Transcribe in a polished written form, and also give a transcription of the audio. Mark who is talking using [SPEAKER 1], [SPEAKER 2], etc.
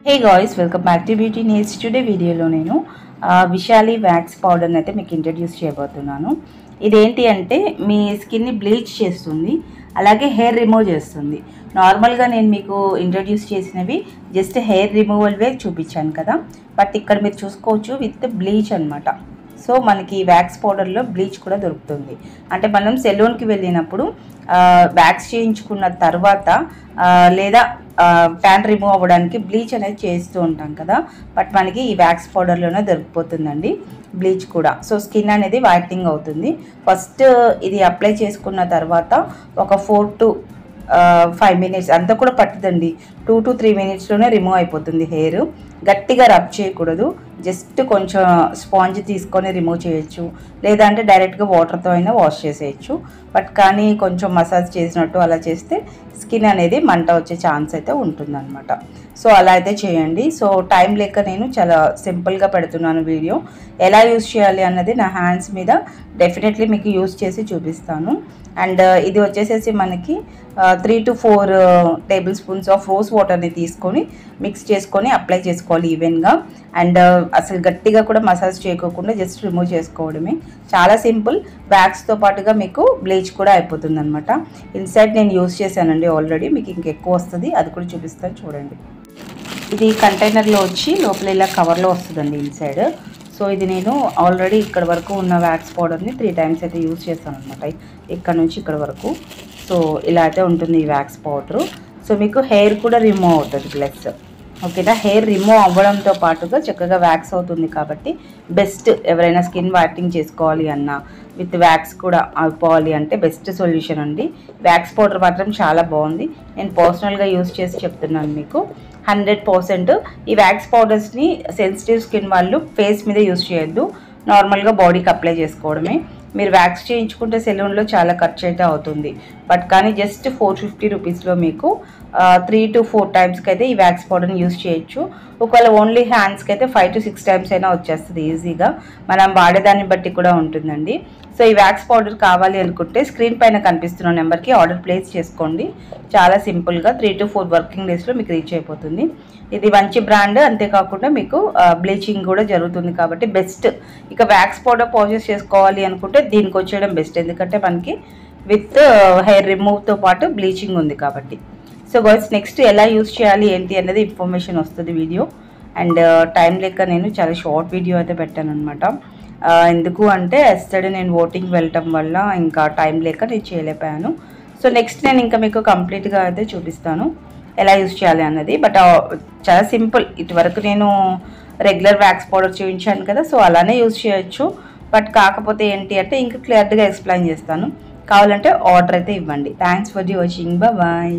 [SPEAKER 1] Hey guys, welcome back to Beauty Needs. Today video lo nenu Vishali wax powder ni aithe meeku introduce cheyabothunanu. Identi ante mee skin ni bleach chestundi, alage hair remove chestundi. Normal ga nenu meeku introduce chesinavi just hair removal way chupichanu kada, but ikkada meer chuskochu with bleach anamata. So మనకి wax పౌడర్లో bleach కూడా దొరుకుతుంది. అంటే మనం సెలూన్కి వెళ్ళినప్పుడు wax చేయించుకున్న తర్వాత లేదా ట్యాన్ రిమూవ్ అవ్వడానికి బ్లీచ్ అనేది చేస్తూ ఉంటాం కదా, బట్ మనకి ఈ వ్యాక్స్ పౌడర్లోనే దొరికిపోతుందండి బ్లీచ్ కూడా. సో స్కిన్ అనేది వైట్నింగ్ అవుతుంది. ఫస్ట్ ఇది అప్లై చేసుకున్న తర్వాత ఒక 4 to 5 minutes అంతా కూడా పట్టదండి, 2 to 3 minutesలోనే రిమూవ్ అయిపోతుంది హెయిర్. గట్టిగా రబ్ చేయకూడదు, జస్ట్ కొంచెం స్పాంజ్ తీసుకొని రిమూవ్ చేయొచ్చు, లేదంటే డైరెక్ట్గా వాటర్తో అయినా వాష్ చేసేయచ్చు. బట్ కానీ కొంచెం మసాజ్ చేసినట్టు అలా చేస్తే స్కిన్ అనేది మంట వచ్చే ఛాన్స్ అయితే ఉంటుందన్నమాట. సో అలా అయితే చేయండి. సో టైం లేక నేను చాలా సింపుల్గా పెడుతున్నాను వీడియో. ఎలా యూజ్ చేయాలి అన్నది నా హ్యాండ్స్ మీద డెఫినెట్లీ మీకు యూజ్ చేసి చూపిస్తాను. అండ్ ఇది వచ్చేసేసి మనకి 3 to 4 tablespoons ఆఫ్ రోజ్ వాటర్ని తీసుకొని మిక్స్ చేసుకొని అప్లై చేసుకోవాలి ఈవెన్గా. అండ్ అసలు గట్టిగా కూడా మసాజ్ చేయకోకుండా జస్ట్ రిమూవ్ చేసుకోవడమే, చాలా సింపుల్. వ్యాక్స్తో పాటుగా మీకు బ్లీచ్ కూడా అయిపోతుంది అనమాట. ఇన్సైడ్ నేను యూజ్ చేశానండి ఆల్రెడీ, మీకు ఇంకెక్కువ వస్తుంది, అది కూడా చూపిస్తాను చూడండి. ఇది కంటైనర్లో వచ్చి లోపల ఇలా కవర్లో వస్తుందండి ఇన్సైడ్. సో ఇది నేను ఆల్రెడీ ఇక్కడ వరకు ఉన్న వ్యాక్స్ పౌడర్ని 3 times అయితే యూజ్ చేస్తాను అనమాట, ఇక్కడ నుంచి ఇక్కడ వరకు. సో ఇలా అయితే ఉంటుంది ఈ వ్యాక్స్ పౌడరు. సో మీకు హెయిర్ కూడా రిమూవ్ అవుతుంది ప్లస్, ఓకేనా. హెయిర్ రిమూవ్ అవ్వడంతో పాటుగా చక్కగా వ్యాక్స్ అవుతుంది కాబట్టి బెస్ట్. ఎవరైనా స్కిన్ వైట్నింగ్ చేసుకోవాలి అన్నా విత్ వ్యాక్స్ కూడా అయిపోవాలి అంటే బెస్ట్ సొల్యూషన్ అండి. వ్యాక్స్ పౌడర్ మాత్రం చాలా బాగుంది, నేను పర్సనల్గా యూజ్ చేసి చెప్తున్నాను మీకు. 100% ఈ వ్యాక్స్ పౌడర్స్ని సెన్సిటివ్ స్కిన్ వాళ్ళు ఫేస్ మీద యూజ్ చేయొద్దు, నార్మల్గా బాడీకి అప్లై చేసుకోవడమే. మీరు వ్యాక్స్ చేయించుకుంటే సెలూన్లో చాలా ఖర్చు అయితే అవుతుంది, బట్ కానీ జస్ట్ 450 రూపీస్లో మీకు 3 to 4 times అయితే ఈ వ్యాక్స్ పౌడర్ని యూజ్ చేయొచ్చు. ఒకవేళ ఓన్లీ హ్యాండ్స్కి అయితే 5 to 6 times అయినా వచ్చేస్తుంది ఈజీగా, మనం వాడేదాన్ని బట్టి కూడా ఉంటుందండి. సో ఈ వ్యాక్స్ పౌడర్ కావాలి అనుకుంటే స్క్రీన్ పైన కనిపిస్తున్న నెంబర్కి ఆర్డర్ ప్లేస్ చేసుకోండి. చాలా సింపుల్గా 3 to 4 వర్కింగ్ డేస్లో మీకు రీచ్ అయిపోతుంది. ఇది మంచి బ్రాండ్, అంతేకాకుండా మీకు బ్లీచింగ్ కూడా జరుగుతుంది కాబట్టి బెస్ట్. ఇక వ్యాక్స్ పౌడర్ పర్చేస్ చేసుకోవాలి అనుకుంటే దీనికి వచ్చేయడం బెస్ట్, ఎందుకంటే మనకి విత్ హెయిర్ రిమూవ్తో పాటు బ్లీచింగ్ ఉంది కాబట్టి. సో గర్ల్స్, నెక్స్ట్ ఎలా యూజ్ చేయాలి ఏంటి అనేది ఇన్ఫర్మేషన్ వస్తుంది వీడియో. అండ్ టైం లేక నేను చాలా షార్ట్ వీడియో అయితే పెట్టాను అనమాట. ఎందుకు అంటే ఎస్టర్డే నేను ఓటింగ్ వెళ్ళటం వల్ల ఇంకా టైం లేక నేను చేయలేకపోయాను. సో నెక్స్ట్ నేను ఇంకా మీకు కంప్లీట్గా అయితే చూపిస్తాను ఎలా యూజ్ చేయాలి అన్నది. బట్ చాలా సింపుల్. ఇటువరకు నేను రెగ్యులర్ వ్యాక్స్ పౌడర్ చూపించాను కదా, సో అలానే యూజ్ చేయొచ్చు. బట్ కాకపోతే ఏంటి అంటే ఇంకా క్లియర్గా ఎక్స్ప్లెయిన్ చేస్తాను, కావాలంటే ఆర్డర్ అయితే ఇవ్వండి. Thanks for watching, bye.